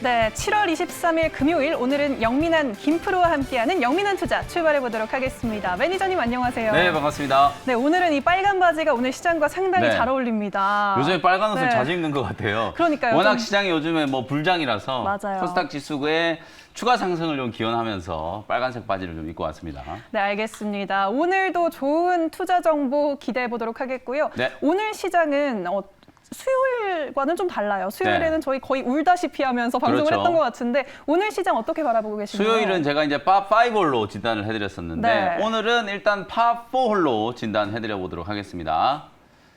네, 7월 23일 금요일 오늘은 영민한 김프로와 함께하는 영민한 투자 출발해 보도록 하겠습니다. 매니저님 안녕하세요. 네, 반갑습니다. 네, 오늘은 이 빨간 바지가 오늘 시장과 상당히 네. 잘 어울립니다. 요즘에 빨간 옷을 네. 자주 입는 것 같아요. 그러니까요. 워낙 좀... 시장이 요즘에 뭐 불장이라서 맞아요. 코스닥 지수의 추가 상승을 좀 기원하면서 빨간색 바지를 좀 입고 왔습니다. 네, 알겠습니다. 오늘도 좋은 투자 정보 기대해 보도록 하겠고요. 네. 오늘 시장은 수요일과는 좀 달라요. 수요일에는 네. 저희 거의 울다시피 하면서 방송을 그렇죠. 했던 것 같은데 오늘 시장 어떻게 바라보고 계신가요? 수요일은 제가 이제 파5홀로 진단을 해드렸었는데 네. 오늘은 일단 파4홀로 진단해드려 보도록 하겠습니다.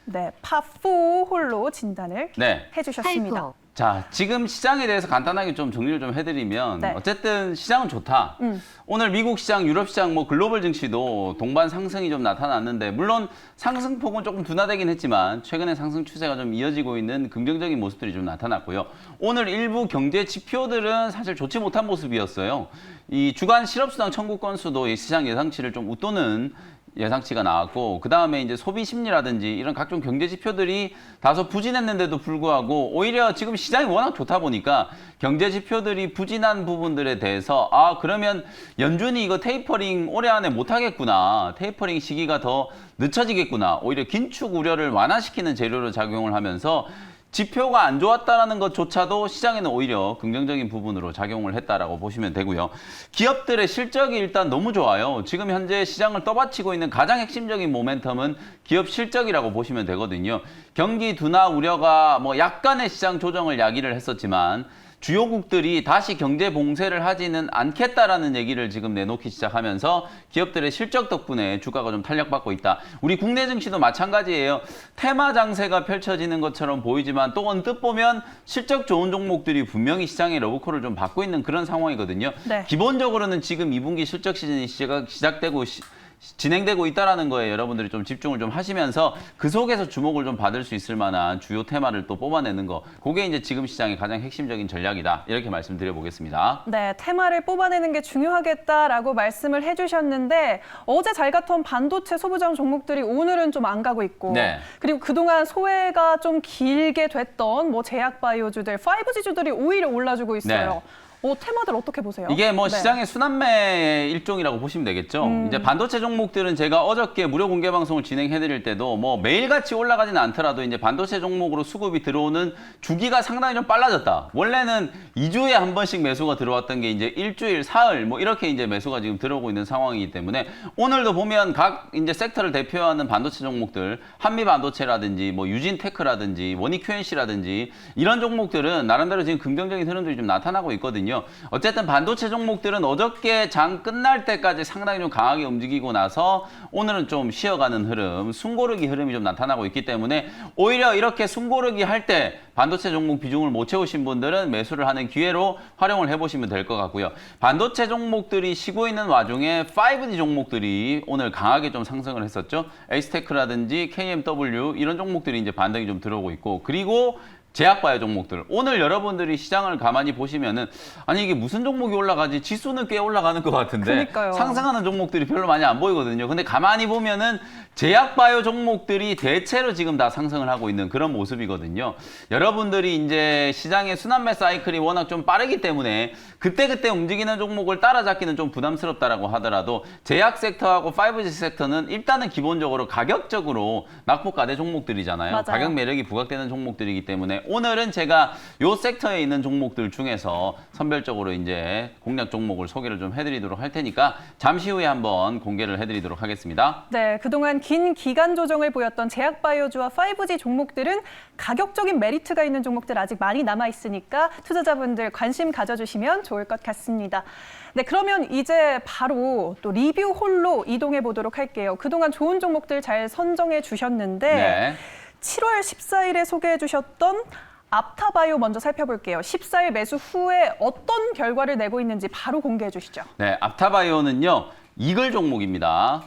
네, 파4 홀로 진단을 네. 해주셨습니다. 자, 지금 시장에 대해서 간단하게 좀 정리를 좀 해드리면 네. 어쨌든 시장은 좋다. 오늘 미국 시장, 유럽 시장, 뭐 글로벌 증시도 동반 상승이 좀 나타났는데 물론 상승폭은 조금 둔화되긴 했지만 최근에 상승 추세가 좀 이어지고 있는 긍정적인 모습들이 좀 나타났고요. 오늘 일부 경제 지표들은 사실 좋지 못한 모습이었어요. 이 주간 실업수당 청구 건수도 이 시장 예상치를 좀 웃도는 예상치가 나왔고 그다음에 이제 소비 심리라든지 이런 각종 경제 지표들이 다소 부진했는데도 불구하고 오히려 지금 시장이 워낙 좋다 보니까 경제 지표들이 부진한 부분들에 대해서 그러면 연준이 이거 테이퍼링 올해 안에 못 하겠구나. 테이퍼링 시기가 더 늦춰지겠구나. 오히려 긴축 우려를 완화시키는 재료로 작용을 하면서 지표가 안 좋았다는 것조차도 시장에는 오히려 긍정적인 부분으로 작용을 했다라고 보시면 되고요. 기업들의 실적이 일단 너무 좋아요. 지금 현재 시장을 떠받치고 있는 가장 핵심적인 모멘텀은 기업 실적이라고 보시면 되거든요. 경기 둔화 우려가 뭐 약간의 시장 조정을 야기를 했었지만 주요국들이 다시 경제 봉쇄를 하지는 않겠다라는 얘기를 지금 내놓기 시작하면서 기업들의 실적 덕분에 주가가 좀 탄력받고 있다. 우리 국내 증시도 마찬가지예요. 테마 장세가 펼쳐지는 것처럼 보이지만 또 언뜻 보면 실적 좋은 종목들이 분명히 시장의 러브콜을 좀 받고 있는 그런 상황이거든요. 네. 기본적으로는 지금 2분기 실적 시즌이 시작되고 진행되고 있다는 거에 여러분들이 좀 집중을 좀 하시면서 그 속에서 주목을 좀 받을 수 있을 만한 주요 테마를 또 뽑아내는 거. 그게 이제 지금 시장의 가장 핵심적인 전략이다. 이렇게 말씀드려 보겠습니다. 네, 테마를 뽑아내는 게 중요하겠다라고 말씀을 해주셨는데 어제 잘 갔던 반도체 소부장 종목들이 오늘은 좀 안 가고 있고 네. 그리고 그동안 소외가 좀 길게 됐던 뭐 제약바이오주들, 5G주들이 오히려 올라주고 있어요. 네. 테마들 어떻게 보세요? 이게 뭐 네. 시장의 순환매의 일종이라고 보시면 되겠죠. 이제 반도체 종목들은 제가 어저께 무료 공개 방송을 진행해드릴 때도 뭐 매일같이 올라가지는 않더라도 이제 반도체 종목으로 수급이 들어오는 주기가 상당히 좀 빨라졌다. 원래는 2주에 한 번씩 매수가 들어왔던 게 이제 일주일, 사흘 뭐 이렇게 이제 매수가 지금 들어오고 있는 상황이기 때문에 오늘도 보면 각 이제 섹터를 대표하는 반도체 종목들, 한미 반도체라든지 뭐 유진테크라든지 원익 QNC라든지 이런 종목들은 나름대로 지금 긍정적인 흐름들이 좀 나타나고 있거든요. 어쨌든 반도체 종목들은 어저께 장 끝날 때까지 상당히 좀 강하게 움직이고 나서 오늘은 좀 쉬어가는 흐름, 숨고르기 흐름이 좀 나타나고 있기 때문에 오히려 이렇게 숨고르기 할 때 반도체 종목 비중을 못 채우신 분들은 매수를 하는 기회로 활용을 해보시면 될 것 같고요. 반도체 종목들이 쉬고 있는 와중에 5G 종목들이 오늘 강하게 좀 상승을 했었죠. 에이스테크라든지 KMW 이런 종목들이 이제 반등이 좀 들어오고 있고 그리고 제약바이오 종목들. 오늘 여러분들이 시장을 가만히 보시면은 아니 이게 무슨 종목이 올라가지? 지수는 꽤 올라가는 것 같은데 그러니까요. 상승하는 종목들이 별로 많이 안 보이거든요. 근데 가만히 보면은 제약바이오 종목들이 대체로 지금 다 상승을 하고 있는 그런 모습이거든요. 여러분들이 이제 시장의 순환매 사이클이 워낙 좀 빠르기 때문에 그때그때 움직이는 종목을 따라잡기는 좀 부담스럽다라고 하더라도 제약 섹터하고 5G 섹터는 일단은 기본적으로 가격적으로 낙폭과대 종목들이잖아요. 맞아요. 가격 매력이 부각되는 종목들이기 때문에 오늘은 제가 요 섹터에 있는 종목들 중에서 선별적으로 이제 공략 종목을 소개를 좀 해드리도록 할 테니까 잠시 후에 한번 공개를 해드리도록 하겠습니다. 네, 그동안 긴 기간 조정을 보였던 제약바이오주와 5G 종목들은 가격적인 메리트가 있는 종목들 아직 많이 남아있으니까 투자자분들 관심 가져주시면 좋을 것 같습니다. 네, 그러면 이제 바로 또 리뷰 홀로 이동해 보도록 할게요. 그동안 좋은 종목들 잘 선정해 주셨는데 네. 7월 14일에 소개해 주셨던 앞타바이오 먼저 살펴볼게요. 14일 매수 후에 어떤 결과를 내고 있는지 바로 공개해 주시죠. 네, 앞타바이오는요. 이글 종목입니다.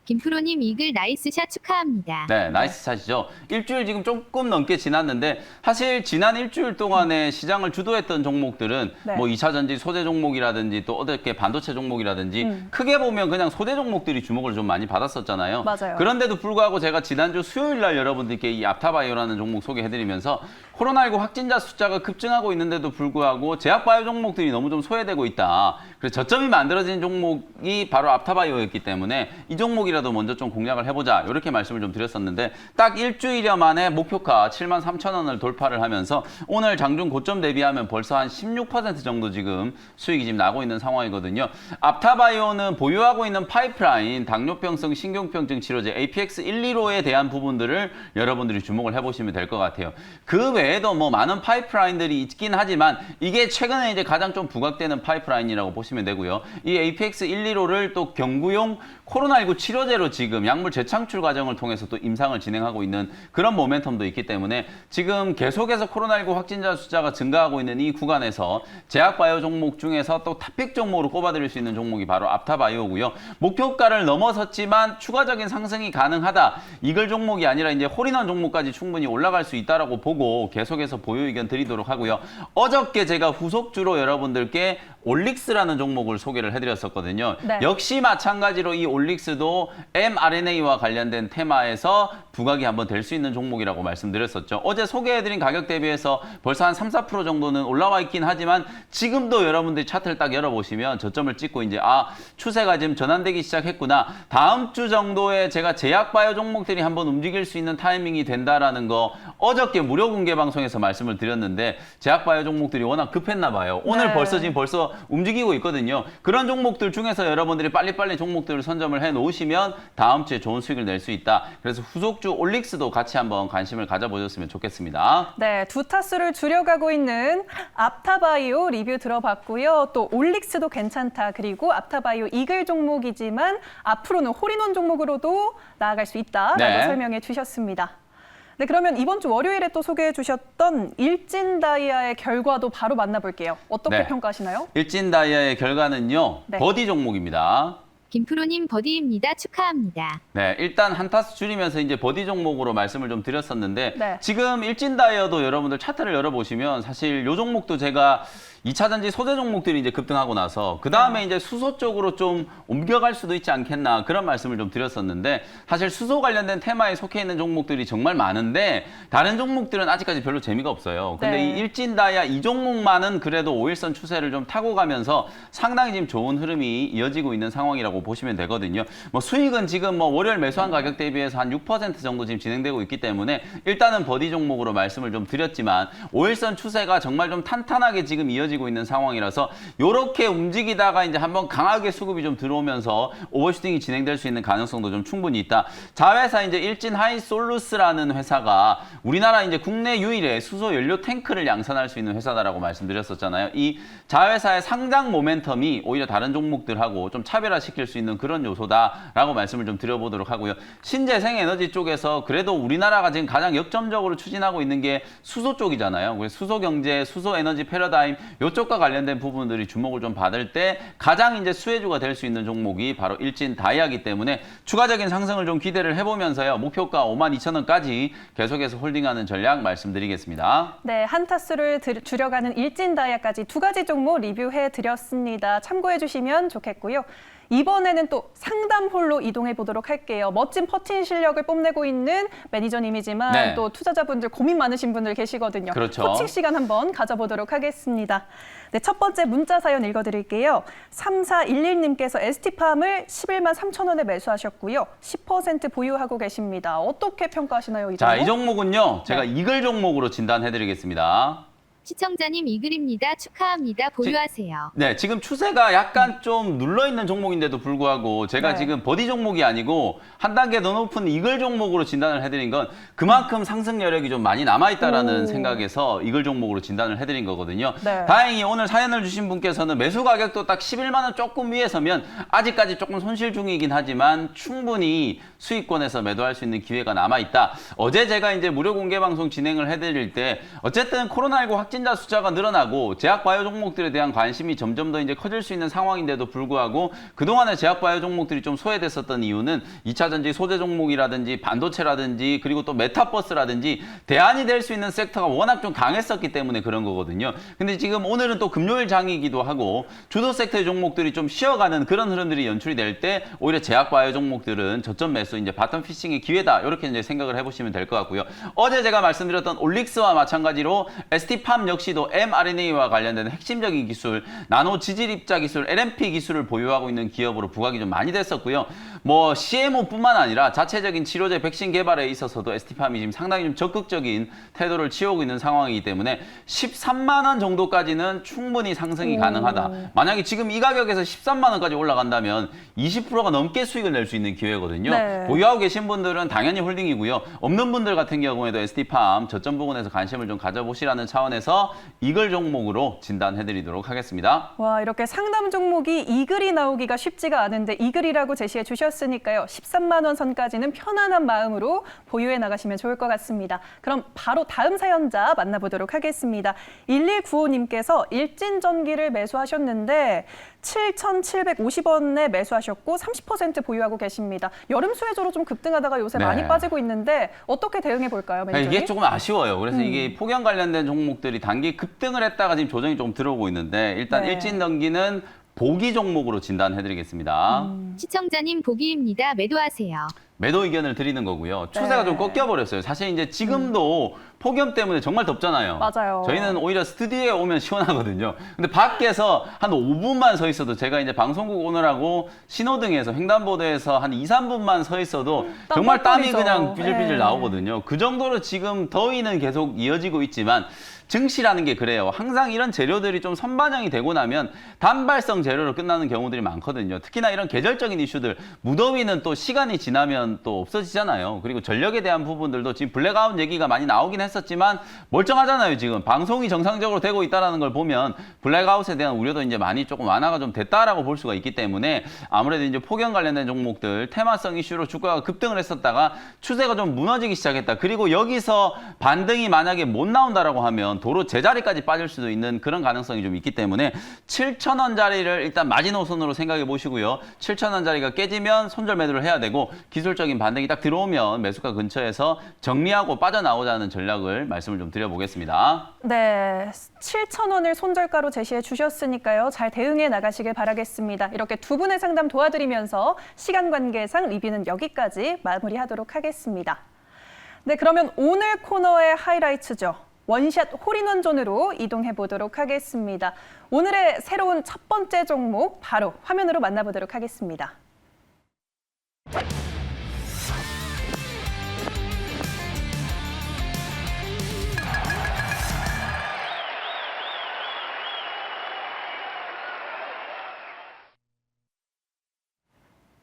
김프로님 이글 나이스샷 축하합니다. 네, 나이스 샷이죠. 일주일 지금 조금 넘게 지났는데 사실 지난 일주일 동안에 시장을 주도했던 종목들은 네. 뭐 2차 전지 소재 종목이라든지 또 어저께 반도체 종목이라든지 크게 보면 그냥 소재 종목들이 주목을 좀 많이 받았었잖아요. 맞아요. 그런데도 불구하고 제가 지난주 수요일 날 여러분들께 이 앞타바이오라는 종목 소개해드리면서 코로나19 확진자 숫자가 급증하고 있는데도 불구하고 제약바이오 종목들이 너무 좀 소외되고 있다. 그래서 저점이 만들어진 종목이 바로 앞타바이오였기 때문에 이 종목이라도 먼저 좀 공략을 해보자. 이렇게 말씀을 좀 드렸었는데 딱 일주일여 만에 목표가 73,000원을 돌파를 하면서 오늘 장중 고점 대비하면 벌써 한 16% 정도 지금 수익이 지금 나고 있는 상황이거든요. 앞타바이오는 보유하고 있는 파이프라인, 당뇨병성 신경병증 치료제 APX115에 대한 부분들을 여러분들이 주목을 해보시면 될 것 같아요. 그 외에도 뭐 많은 파이프라인들이 있긴 하지만 이게 최근에 이제 가장 좀 부각되는 파이프라인이라고 보시면 되고요. 이 APX115를 또 경구용 코로나19 치료제로 지금 약물 재창출 과정을 통해서 또 임상을 진행하고 있는 그런 모멘텀도 있기 때문에 지금 계속해서 코로나19 확진자 숫자가 증가하고 있는 이 구간에서 제약바이오 종목 중에서 또 탑픽 종목으로 꼽아드릴 수 있는 종목이 바로 앞타바이오고요. 목표가를 넘어섰지만 추가적인 상승이 가능하다. 이글 종목이 아니라 이제 홀인원 종목까지 충분히 올라갈 수 있다라고 보고 계속해서 보유 의견 드리도록 하고요. 어저께 제가 후속주로 여러분들께 올릭스라는 종목을 소개를 해드렸었거든요. 네. 역시 마찬가지로 이 올릭스도 mRNA와 관련된 테마에서 부각이 한번 될 수 있는 종목이라고 말씀드렸었죠. 어제 소개해드린 가격 대비해서 벌써 한 3~4% 정도는 올라와 있긴 하지만 지금도 여러분들이 차트를 딱 열어보시면 저점을 찍고 이제 추세가 지금 전환되기 시작했구나. 다음 주 정도에 제가 제약바이오 종목들이 한번 움직일 수 있는 타이밍이 된다라는 거 어저께 무료 공개 방송에서 말씀을 드렸는데 제약바이오 종목들이 워낙 급했나 봐요. 오늘 네. 벌써 움직이고 있거든요. 그런 종목들 중에서 여러분들이 빨리빨리 종목들을 선점을 해 놓으시면 다음 주에 좋은 수익을 낼 수 있다. 그래서 후속주 올릭스도 같이 한번 관심을 가져보셨으면 좋겠습니다. 네, 두 타수를 줄여가고 있는 앞타바이오 리뷰 들어봤고요. 또 올릭스도 괜찮다. 그리고 앞타바이오 이글 종목이지만 앞으로는 홀인원 종목으로도 나아갈 수 있다라고 네. 설명해 주셨습니다. 네, 그러면 이번 주 월요일에 또 소개해 주셨던 일진다이아의 결과도 바로 만나볼게요. 어떻게 네. 평가하시나요? 일진다이아의 결과는요. 네. 버디 종목입니다. 김프로님 버디입니다. 축하합니다. 네, 일단 한 타수 줄이면서 이제 버디 종목으로 말씀을 좀 드렸었는데 네. 지금 일진다이어도 여러분들 차트를 열어보시면 사실 요 종목도 제가 2차 전지 소재 종목들이 이제 급등하고 나서 그 다음에 이제 수소 쪽으로 좀 옮겨갈 수도 있지 않겠나 그런 말씀을 좀 드렸었는데 사실 수소 관련된 테마에 속해 있는 종목들이 정말 많은데 다른 종목들은 아직까지 별로 재미가 없어요. 근데 네. 이 일진다이아 이 종목만은 그래도 5일선 추세를 좀 타고 가면서 상당히 지금 좋은 흐름이 이어지고 있는 상황이라고 보시면 되거든요. 뭐 수익은 지금 뭐 월요일 매수한 가격 대비해서 한 6% 정도 지금 진행되고 있기 때문에 일단은 버디 종목으로 말씀을 좀 드렸지만 5일선 추세가 정말 좀 탄탄하게 지금 이어지고 있는 상황이라서 이렇게 움직이다가 이제 한번 강하게 수급이 좀 들어오면서 오버슈팅이 진행될 수 있는 가능성도 좀 충분히 있다. 자회사 이제 일진 하이솔루스라는 회사가 우리나라 이제 국내 유일의 수소 연료 탱크를 양산할 수 있는 회사다라고 말씀드렸었잖아요. 이 자회사의 상장 모멘텀이 오히려 다른 종목들하고 좀 차별화시킬 수 있는 그런 요소다라고 말씀을 좀 드려보도록 하고요. 신재생 에너지 쪽에서 그래도 우리나라가 지금 가장 역점적으로 추진하고 있는 게 수소 쪽이잖아요. 그래서 수소 경제, 수소 에너지 패러다임 이쪽과 관련된 부분들이 주목을 좀 받을 때 가장 이제 수혜주가 될 수 있는 종목이 바로 일진 다이아이기 때문에 추가적인 상승을 좀 기대를 해보면서요. 목표가 52,000원까지 계속해서 홀딩하는 전략 말씀드리겠습니다. 네, 한 타수를 줄여가는 일진다이아까지 두 가지 종목 리뷰해 드렸습니다. 참고해 주시면 좋겠고요. 이번에는 또 상담홀로 이동해 보도록 할게요. 멋진 퍼팅 실력을 뽐내고 있는 매니저님이지만 네. 또 투자자분들 고민 많으신 분들 계시거든요. 그렇죠. 코칭 시간 한번 가져보도록 하겠습니다. 네, 첫 번째 문자 사연 읽어드릴게요. 3411님께서 ST팜을 11만 3천 원에 매수하셨고요. 10% 보유하고 계십니다. 어떻게 평가하시나요, 이 종목? 자, 이 종목은요. 제가 네. 이글 종목으로 진단해드리겠습니다. 시청자님 이글입니다. 축하합니다. 보유하세요. 네, 지금 추세가 약간 좀 눌러있는 종목인데도 불구하고 제가 네. 지금 버디 종목이 아니고 한 단계 더 높은 이글 종목으로 진단을 해드린 건 그만큼 상승 여력이 좀 많이 남아있다라는 오. 생각에서 이글 종목으로 진단을 해드린 거거든요. 네. 다행히 오늘 사연을 주신 분께서는 매수 가격도 딱 11만 원 조금 위에서면 아직까지 조금 손실 중이긴 하지만 충분히 수익권에서 매도할 수 있는 기회가 남아있다. 어제 제가 이제 무료 공개 방송 진행을 해드릴 때 어쨌든 코로나19 확진 확진자 숫자가 늘어나고 제약바이오 종목들에 대한 관심이 점점 더 이제 커질 수 있는 상황인데도 불구하고 그동안에 제약바이오 종목들이 좀 소외됐었던 이유는 2차 전지 소재 종목이라든지 반도체라든지 그리고 또 메타버스라든지 대안이 될 수 있는 섹터가 워낙 좀 강했었기 때문에 그런 거거든요. 근데 지금 오늘은 또 금요일 장이기도 하고 주도 섹터의 종목들이 좀 쉬어가는 그런 흐름들이 연출이 될 때 오히려 제약바이오 종목들은 저점 매수 이제 바텀 피싱의 기회다 이렇게 이제 생각을 해보시면 될 것 같고요. 어제 제가 말씀드렸던 올릭스와 마찬가지로 ST팜 역시도 mRNA와 관련된 핵심적인 기술, 나노 지질 입자 기술, LNP 기술을 보유하고 있는 기업으로 부각이 좀 많이 됐었고요. 뭐 CMO뿐만 아니라 자체적인 치료제 백신 개발에 있어서도 ST팜이 지금 상당히 좀 적극적인 태도를 취하고 있는 상황이기 때문에 13만 원 정도까지는 충분히 상승이 가능하다. 만약에 지금 이 가격에서 13만 원까지 올라간다면 20%가 넘게 수익을 낼 수 있는 기회거든요. 네. 보유하고 계신 분들은 당연히 홀딩이고요. 없는 분들 같은 경우에도 ST팜 저점 부근에서 관심을 좀 가져보시라는 차원에서 이글 종목으로 진단해드리도록 하겠습니다. 와, 이렇게 상담 종목이 이글이 나오기가 쉽지가 않은데 이글이라고 제시해 주셨으니까요. 13만 원 선까지는 편안한 마음으로 보유해 나가시면 좋을 것 같습니다. 그럼 바로 다음 사연자 만나보도록 하겠습니다. 1195님께서 일진전기를 매수하셨는데 7,750원에 매수하셨고 30% 보유하고 계십니다. 여름 수혜주로 좀 급등하다가 요새 네. 많이 빠지고 있는데 어떻게 대응해 볼까요, 매니저님? 이게 조금 아쉬워요. 그래서 이게 폭염 관련된 종목들이 단기 급등을 했다가 지금 조정이 조금 들어오고 있는데 일단 네. 일진전기는 보기 종목으로 진단해드리겠습니다. 시청자님 보기입니다. 매도하세요. 매도 의견을 드리는 거고요. 추세가 네. 좀 꺾여버렸어요. 사실 이제 지금도 폭염 때문에 정말 덥잖아요. 맞아요. 저희는 오히려 스튜디오에 오면 시원하거든요. 근데 밖에서 한 5분만 서 있어도 제가 이제 방송국 오느라고 신호등에서 횡단보도에서 한 2, 3분만 서 있어도 정말 땀이 땀 그냥 뻘뻘이죠. 삐질삐질 네. 나오거든요. 그 정도로 지금 더위는 계속 이어지고 있지만 증시라는 게 그래요. 항상 이런 재료들이 좀 선반영이 되고 나면 단발성 재료로 끝나는 경우들이 많거든요. 특히나 이런 계절적인 이슈들, 무더위는 또 시간이 지나면 또 없어지잖아요. 그리고 전력에 대한 부분들도 지금 블랙아웃 얘기가 많이 나오긴 했었지만 멀쩡하잖아요. 지금 방송이 정상적으로 되고 있다는 걸 보면 블랙아웃에 대한 우려도 이제 많이 조금 완화가 좀 됐다라고 볼 수가 있기 때문에 아무래도 이제 폭염 관련된 종목들 테마성 이슈로 주가가 급등을 했었다가 추세가 좀 무너지기 시작했다. 그리고 여기서 반등이 만약에 못 나온다라고 하면 도로 제자리까지 빠질 수도 있는 그런 가능성이 좀 있기 때문에 7,000원짜리를 일단 마지노선으로 생각해 보시고요. 7,000원짜리가 깨지면 손절 매도를 해야 되고 기술적인 반등이 딱 들어오면 매수가 근처에서 정리하고 빠져나오자는 전략을 말씀을 좀 드려보겠습니다. 네, 7,000원을 손절가로 제시해 주셨으니까요. 잘 대응해 나가시길 바라겠습니다. 이렇게 두 분의 상담 도와드리면서 시간 관계상 리뷰는 여기까지 마무리하도록 하겠습니다. 네, 그러면 오늘 코너의 하이라이트죠. 원샷 홀인원 존으로 이동해 보도록 하겠습니다. 오늘의 새로운 첫 번째 종목 바로 화면으로 만나보도록 하겠습니다.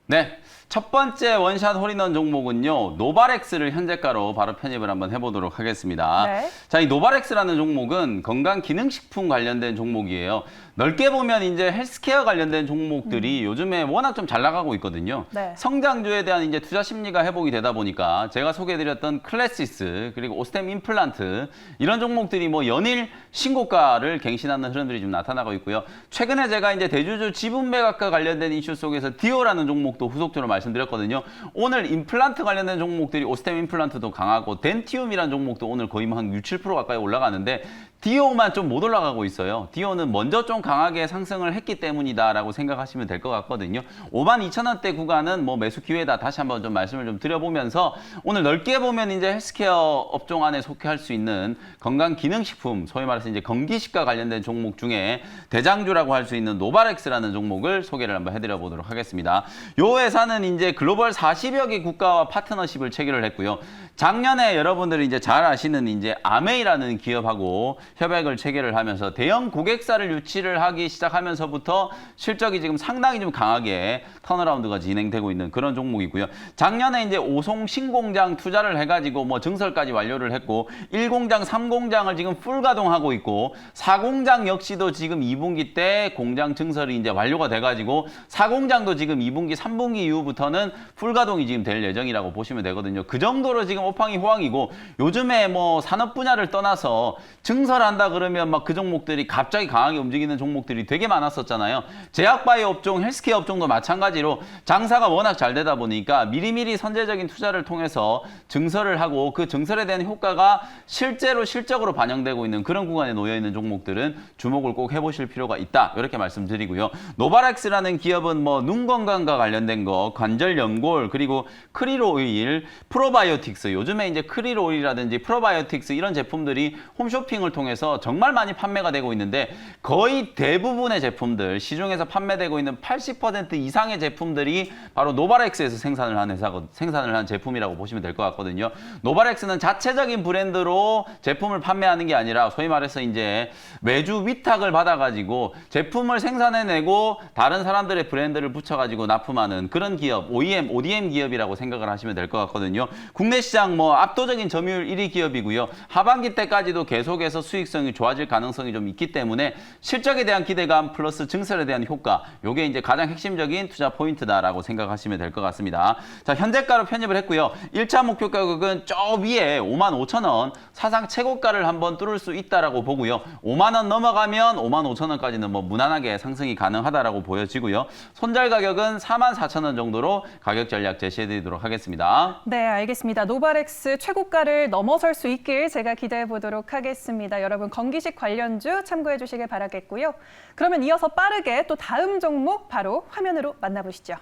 네, 첫 번째 원샷 홀인원 종목은요. 노바렉스를 현재가로 바로 편입을 한번 해보도록 하겠습니다. 네. 자, 이 노바렉스라는 종목은 건강기능식품 관련된 종목이에요. 넓게 보면 이제 헬스케어 관련된 종목들이 요즘에 워낙 좀 잘 나가고 있거든요. 네. 성장주에 대한 이제 투자 심리가 회복이 되다 보니까 제가 소개해드렸던 클래시스 그리고 오스템 임플란트 이런 종목들이 뭐 연일 신고가를 갱신하는 흐름들이 좀 나타나고 있고요. 최근에 제가 이제 대주주 지분 매각과 관련된 이슈 속에서 디오라는 종목도 후속주로 말씀드렸거든요. 오늘 임플란트 관련된 종목들이 오스템 임플란트도 강하고 덴티움이라는 종목도 오늘 거의 한 6, 7% 가까이 올라가는데 디오만 좀 못 올라가고 있어요. 디오는 먼저 좀 강하게 상승을 했기 때문이다라고 생각하시면 될 것 같거든요. 52,000원대 구간은 뭐 매수 기회다. 다시 한번 좀 말씀을 좀 드려보면서 오늘 넓게 보면 이제 헬스케어 업종 안에 속할 수 있는 건강기능식품, 소위 말해서 이제 건기식과 관련된 종목 중에 대장주라고 할 수 있는 노바렉스라는 종목을 소개를 한번 해드려 보도록 하겠습니다. 요 회사는 이제 글로벌 40여 개 국가와 파트너십을 체결을 했고요. 작년에 여러분들이 이제 잘 아시는 이제 아메이라는 기업하고 협약을 체결을 하면서 대형 고객사를 유치를 하기 시작하면서부터 실적이 지금 상당히 좀 강하게 턴어라운드가 진행되고 있는 그런 종목이고요. 작년에 이제 5송 신공장 투자를 해가지고 뭐 증설까지 완료를 했고 1공장, 3공장을 지금 풀 가동하고 있고 4공장 역시도 지금 2분기 때 공장 증설이 이제 완료가 돼가지고 4공장도 지금 2분기, 3분기 이후부터는 풀 가동이 지금 될 예정이라고 보시면 되거든요. 그 정도로 지금 지금 오팡이 호황이고 요즘에 뭐 산업 분야를 떠나서 증설한다 그러면 막 그 종목들이 갑자기 강하게 움직이는 종목들이 되게 많았었잖아요. 제약바이오 업종, 헬스케어 업종도 마찬가지로 장사가 워낙 잘 되다 보니까 미리미리 선제적인 투자를 통해서 증설을 하고 그 증설에 대한 효과가 실제로 실적으로 반영되고 있는 그런 구간에 놓여 있는 종목들은 주목을 꼭 해보실 필요가 있다. 이렇게 말씀드리고요. 노바렉스라는 기업은 뭐 눈 건강과 관련된 거, 관절 연골, 그리고 크릴 오일, 프로바이오틱스. 요즘에 이제 크릴 오일이라든지 프로바이오틱스 이런 제품들이 홈쇼핑을 통해서 정말 많이 판매가 되고 있는데 거의 대부분의 제품들, 시중에서 판매되고 있는 80% 이상의 제품들이 바로 노바렉스에서 생산을 한 제품이라고 보시면 될 것 같거든요. 노바렉스는 자체적인 브랜드로 제품을 판매하는 게 아니라 소위 말해서 이제 외주 위탁을 받아가지고 제품을 생산해내고 다른 사람들의 브랜드를 붙여가지고 납품하는 그런 기업, ODM 기업이라고 생각을 하시면 될 것 같거든요. 국내 시장 뭐 압도적인 점유율 1위 기업이고요. 하반기 때까지도 계속해서 수익성이 좋아질 가능성이 좀 있기 때문에 실적에 대한 기대감 플러스 증설에 대한 효과, 요게 이제 가장 핵심적인 투자 포인트다라고 생각하시면 될 것 같습니다. 자, 현재가로 편입을 했고요. 1차 목표 가격은 저 위에 55,000원, 사상 최고가를 한번 뚫을 수 있다라고 보고요. 5만 원 넘어가면 55,000원까지는 뭐 무난하게 상승이 가능하다라고 보여지고요. 손절 가격은 44,000원 정도로 가격 전략 제시해드리도록 하겠습니다. 네, 알겠습니다. 노바렉스 최고가를 넘어설 수 있길 제가 기대해 보도록 하겠습니다. 여러분 건기식 관련주 참고해 주시길 바라겠고요. 그러면 이어서 빠르게 또 다음 종목 바로 화면으로 만나보시죠.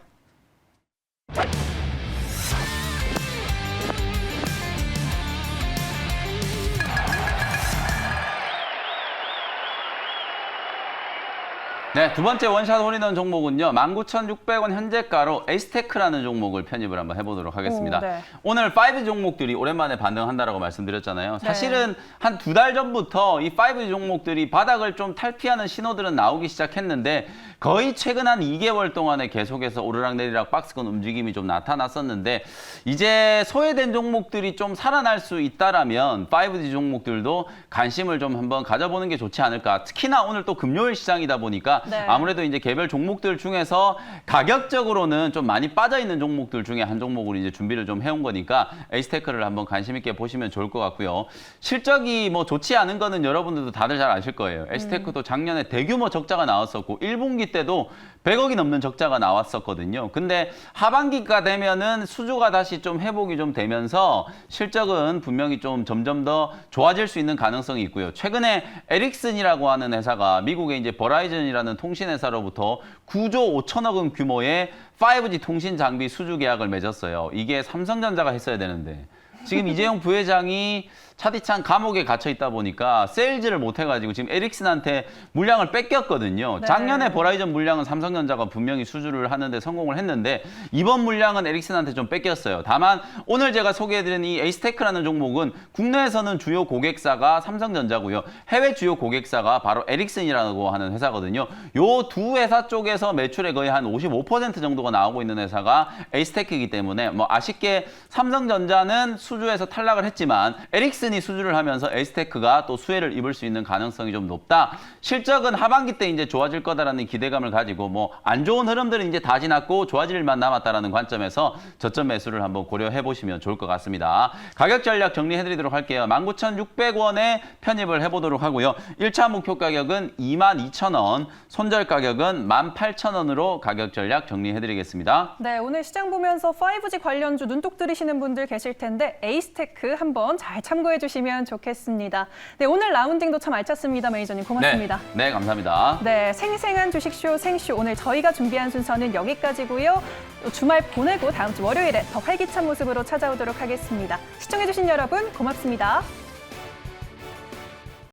네, 두 번째 원샷 홀인원 종목은요. 19,600원 현재가로 에이스테크라는 종목을 편입을 한번 해보도록 하겠습니다. 네. 오늘 5G 종목들이 오랜만에 반등한다라고 말씀드렸잖아요. 네. 사실은 한 2달 전부터 이 5G 종목들이 바닥을 좀 탈피하는 신호들은 나오기 시작했는데 거의 최근 한 2개월 동안에 계속해서 오르락내리락 박스권 움직임이 좀 나타났었는데 이제 소외된 종목들이 좀 살아날 수 있다라면 5G 종목들도 관심을 좀 한번 가져보는 게 좋지 않을까. 특히나 오늘 또 금요일 시장이다 보니까 네. 아무래도 이제 개별 종목들 중에서 가격적으로는 좀 많이 빠져 있는 종목들 중에 한 종목으로 이제 준비를 좀 해온 거니까 에이스테크를 한번 관심 있게 보시면 좋을 것 같고요. 실적이 뭐 좋지 않은 거는 여러분들도 다들 잘 아실 거예요. 에이스테크도 작년에 대규모 적자가 나왔었고 1분기 때도 100억이 넘는 적자가 나왔었거든요. 근데 하반기가 되면은 수주가 다시 좀 회복이 좀 되면서 실적은 분명히 좀 점점 더 좋아질 수 있는 가능성이 있고요. 최근에 에릭슨이라고 하는 회사가 미국의 이제 버라이즌이라는 통신회사로부터 9조 5천억 원 규모의 5G 통신 장비 수주 계약을 맺었어요. 이게 삼성전자가 했어야 되는데 지금 이재용 부회장이 차디찬 감옥에 갇혀 있다 보니까 세일즈를 못 해가지고 지금 에릭슨한테 물량을 뺏겼거든요. 네. 작년에 버라이전 물량은 삼성전자가 분명히 수주를 하는데 성공을 했는데 이번 물량은 에릭슨한테 좀 뺏겼어요. 다만 오늘 제가 소개해드린 이 에이스테크라는 종목은 국내에서는 주요 고객사가 삼성전자고요. 해외 주요 고객사가 바로 에릭슨이라고 하는 회사거든요. 요 두 회사 쪽에서 매출의 거의 한 55% 정도가 나오고 있는 회사가 에이스테크이기 때문에 뭐 아쉽게 삼성전자는 수주에서 탈락을 했지만 에릭슨이 수주를 하면서 에이스테크가 또 수혜를 입을 수 있는 가능성이 좀 높다. 실적은 하반기 때 이제 좋아질 거다라는 기대감을 가지고 뭐 안 좋은 흐름들은 이제 다 지났고 좋아질 일만 남았다라는 관점에서 저점 매수를 한번 고려해 보시면 좋을 것 같습니다. 가격 전략 정리해 드리도록 할게요. 19,600원에 편입을 해보도록 하고요. 1차 목표 가격은 22,000원, 손절 가격은 18,000원으로 가격 전략 정리해 드리겠습니다. 네, 오늘 시장 보면서 5G 관련주 눈독 들이시는 분들 계실 텐데 에이스테크 한번 잘 참고해 주시면 좋겠습니다. 네, 오늘 라운딩도 참 알찼습니다. 매니저님 고맙습니다. 네, 감사합니다. 네, 생생한 주식쇼 생쇼 오늘 저희가 준비한 순서는 여기까지고요. 또 주말 보내고 다음 주 월요일에 더 활기찬 모습으로 찾아오도록 하겠습니다. 시청해 주신 여러분 고맙습니다.